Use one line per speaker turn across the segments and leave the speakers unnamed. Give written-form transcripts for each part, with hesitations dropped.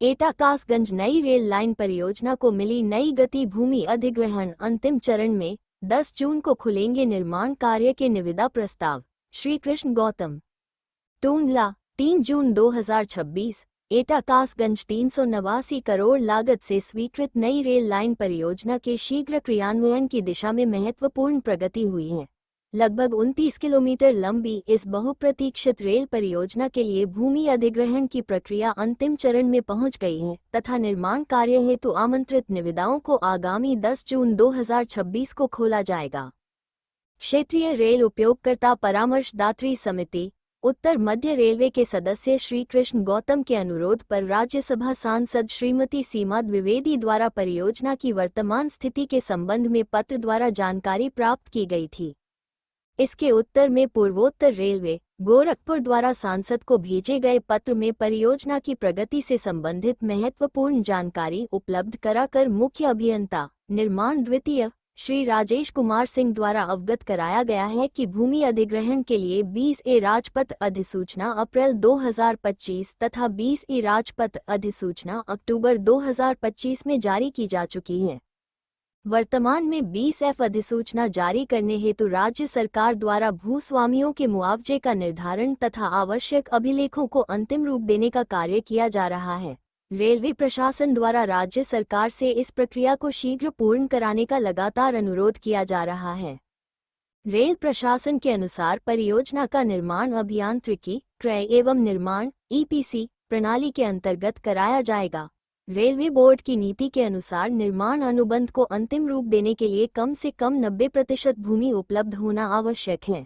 एटा कासगंज नई rail line परियोजना को मिली नई गति। भूमि अधिग्रहण अंतिम चरण में, 10 जून को खुलेंगे निर्माण कार्य के निविदा प्रस्ताव। श्री कृष्ण गौतम। टूंडला, 3 जून 2026। एटा कासगंज 389 करोड़ लागत से स्वीकृत नई रेल लाइन परियोजना के शीघ्र क्रियान्वयन की दिशा में महत्वपूर्ण प्रगति हुई है। लगभग 29 किलोमीटर लंबी इस बहुप्रतीक्षित रेल परियोजना के लिए भूमि अधिग्रहण की प्रक्रिया अंतिम चरण में पहुंच गई है तथा निर्माण कार्य हेतु आमंत्रित निविदाओं को आगामी 10 जून 2026 को खोला जाएगा। क्षेत्रीय रेल उपयोगकर्ता परामर्शदात्री समिति, उत्तर मध्य रेलवे के सदस्य श्री कृष्ण गौतम के अनुरोध पर राज्यसभा सांसद श्रीमती सीमा द्विवेदी द्वारा परियोजना की वर्तमान स्थिति के संबंध में पत्र द्वारा जानकारी प्राप्त की गई थी। इसके उत्तर में पूर्वोत्तर रेलवे, गोरखपुर द्वारा सांसद को भेजे गए पत्र में परियोजना की प्रगति से संबंधित महत्वपूर्ण जानकारी उपलब्ध कराकर मुख्य अभियंता निर्माण द्वितीय श्री राजेश कुमार सिंह द्वारा अवगत कराया गया है कि भूमि अधिग्रहण के लिए 20A राजपत्र अधिसूचना अप्रैल 2025 तथा 20E राजपत्र अधिसूचना अक्टूबर 2025 में जारी की जा चुकी है। वर्तमान में 20F अधिसूचना जारी करने हेतु राज्य सरकार द्वारा भूस्वामियों के मुआवजे का निर्धारण तथा आवश्यक अभिलेखों को अंतिम रूप देने का कार्य किया जा रहा है। रेलवे प्रशासन द्वारा राज्य सरकार से इस प्रक्रिया को शीघ्र पूर्ण कराने का लगातार अनुरोध किया जा रहा है। रेल प्रशासन के अनुसार परियोजना का निर्माण अभियांत्रिकी, क्रय एवं निर्माण EPC प्रणाली के अंतर्गत कराया जाएगा। रेलवे बोर्ड की नीति के अनुसार निर्माण अनुबंध को अंतिम रूप देने के लिए कम से कम 90% भूमि उपलब्ध होना आवश्यक है।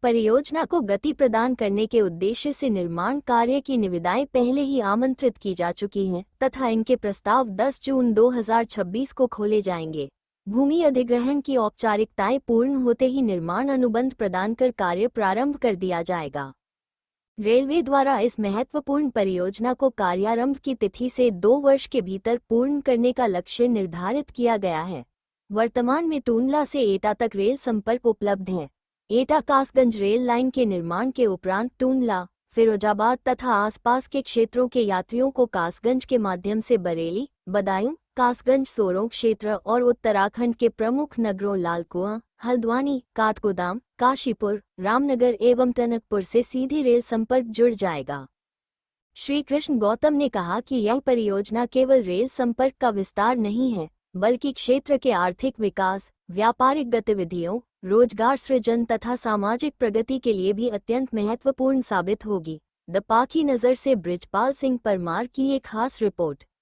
परियोजना को गति प्रदान करने के उद्देश्य से निर्माण कार्य की निविदाएं पहले ही आमंत्रित की जा चुकी हैं तथा इनके प्रस्ताव 10 जून 2026 को खोले जाएंगे। भूमि अधिग्रहण की औपचारिकताएं पूर्ण होते ही निर्माण अनुबंध प्रदान कर कार्य प्रारंभ कर दिया जाएगा। रेलवे द्वारा इस महत्वपूर्ण परियोजना को कार्यारंभ की तिथि से 2 वर्ष के भीतर पूर्ण करने का लक्ष्य निर्धारित किया गया है। वर्तमान में टूंडला से एटा तक रेल संपर्क उपलब्ध है। एटा कासगंज रेल लाइन के निर्माण के उपरांत टूंडला, फिरोजाबाद तथा आसपास के क्षेत्रों के यात्रियों को कासगंज के माध्यम से बरेली, बदायूं, कासगंज सोरों क्षेत्र और उत्तराखंड के प्रमुख नगरों लालकुआं, हल्द्वानी, काठगोदाम, काशीपुर, रामनगर एवं टनकपुर से सीधी रेल संपर्क जुड़ जाएगा। श्री कृष्ण गौतम ने कहा कि यह परियोजना केवल रेल संपर्क का विस्तार नहीं है, बल्कि क्षेत्र के आर्थिक विकास, व्यापारिक गतिविधियों, रोजगार सृजन तथा सामाजिक प्रगति के लिए भी अत्यंत महत्वपूर्ण साबित होगी। द पाखी नज़र से बृजपाल सिंह परमार की एक खास रिपोर्ट।